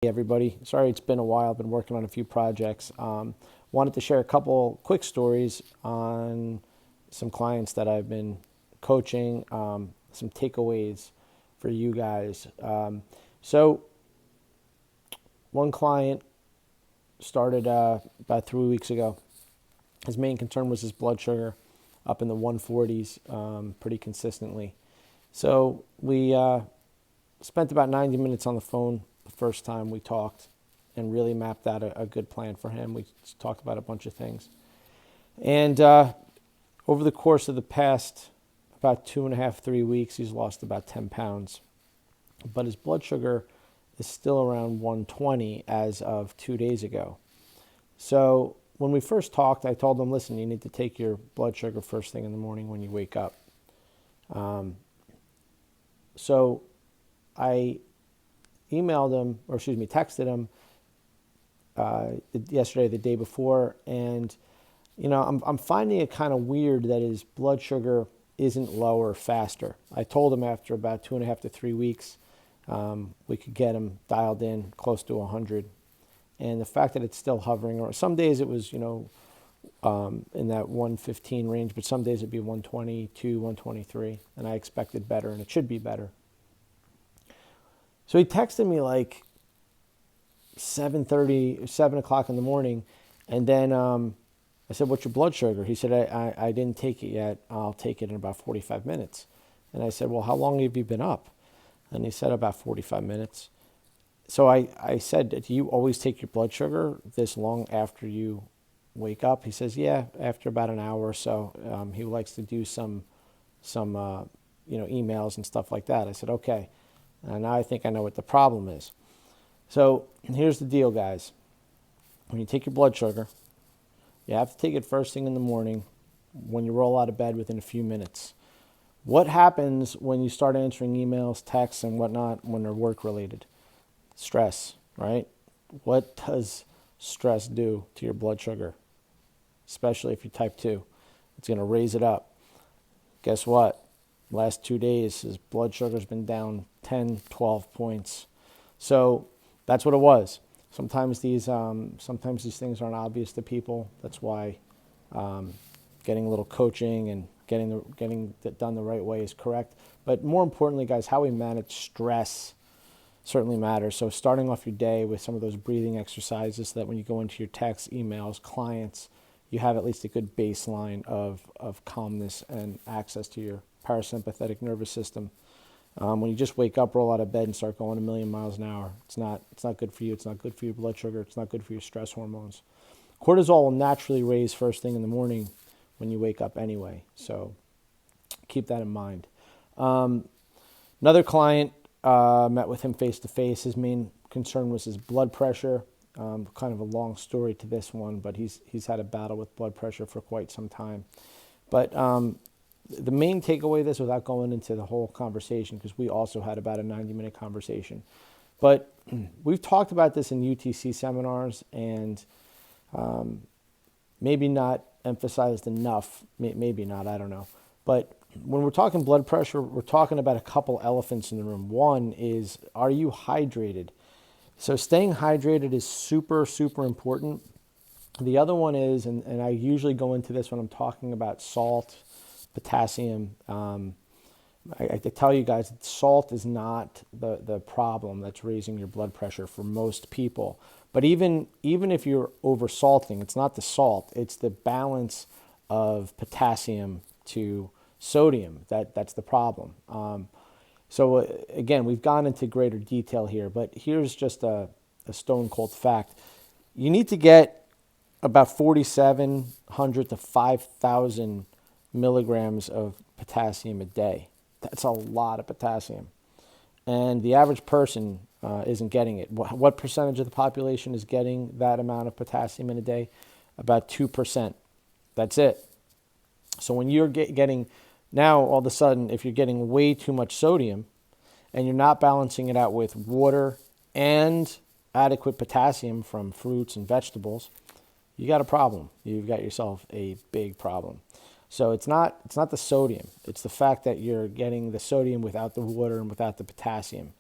Hey everybody, sorry it's been a while. I've been working on a few projects. Wanted to share a couple quick stories on some clients that I've been coaching, some takeaways for you guys. So one client started about 3 weeks ago. His main concern was his blood sugar up in the 140s pretty consistently. So we spent about 90 minutes on the phone the first time we talked and really mapped out a good plan for him. We talked about a bunch of things. And over the course of the past about 2.5, 3 weeks, he's lost about 10 pounds. But his blood sugar is still around 120 as of 2 days ago. So when we first talked, I told him, listen, you need to take your blood sugar first thing in the morning when you wake up. So I texted him yesterday, the day before, and I'm finding it kind of weird that his blood sugar isn't lower faster. I told him after about 2.5 to 3 weeks, we could get him dialed in close to 100, and the fact that it's still hovering, or some days it was in that 115 range, but some days it'd be 122, 123, and I expected better, and it should be better. So he texted me like 7:30, 7 o'clock in the morning, and then I said, "What's your blood sugar?" He said, I didn't take it yet. I'll take it in about 45 minutes. And I said, "Well, how long have you been up?" And he said, "About 45 minutes." So I said, "Do you always take your blood sugar this long after you wake up?" He says, "Yeah, after about an hour or so." He likes to do some emails and stuff like that. I said, "Okay." And now I think I know what the problem is. So here's the deal, guys. When you take your blood sugar, you have to take it first thing in the morning when you roll out of bed within a few minutes. What happens when you start answering emails, texts, and whatnot when they're work-related? Stress, right? What does stress do to your blood sugar? Especially if you're type 2. It's going to raise it up. Guess what? Last 2 days, his blood sugar's been down 10, 12 points. So that's what it was. Sometimes these things aren't obvious to people. That's why getting a little coaching and getting it done the right way is correct. But more importantly, guys, how we manage stress certainly matters. So starting off your day with some of those breathing exercises so that when you go into your texts, emails, clients, you have at least a good baseline of calmness and access to your parasympathetic nervous system. When you just wake up, roll out of bed, and start going a million miles an hour, it's not good for you. It's not good for your blood sugar. It's not good for your stress hormones. Cortisol will naturally raise first thing in the morning when you wake up anyway. So keep that in mind. Another client, met with him face to face. His main concern was his blood pressure. Kind of a long story to this one, but he's had a battle with blood pressure for quite some time. But the main takeaway of this, without going into the whole conversation, because we also had about a 90-minute conversation, but we've talked about this in UTC seminars and maybe not emphasized enough, maybe not, I don't know. But when we're talking blood pressure, we're talking about a couple elephants in the room. One is, are you hydrated? So staying hydrated is super, super important. The other one is, and I usually go into this when I'm talking about salt, potassium. I tell you guys, salt is not the problem that's raising your blood pressure for most people. But even if you're over salting, it's not the salt, it's the balance of potassium to sodium that's the problem. So again, we've gone into greater detail here, but here's just a stone cold fact. You need to get about 4,700 to 5,000 milligrams of potassium a day. That's a lot of potassium. And the average person isn't getting it. What percentage of the population is getting that amount of potassium in a day? About 2%. That's it. So when you're getting, now all of a sudden, if you're getting way too much sodium and you're not balancing it out with water and adequate potassium from fruits and vegetables, you got a problem. You've got yourself a big problem. So it's not the sodium. It's the fact that you're getting the sodium without the water and without the potassium.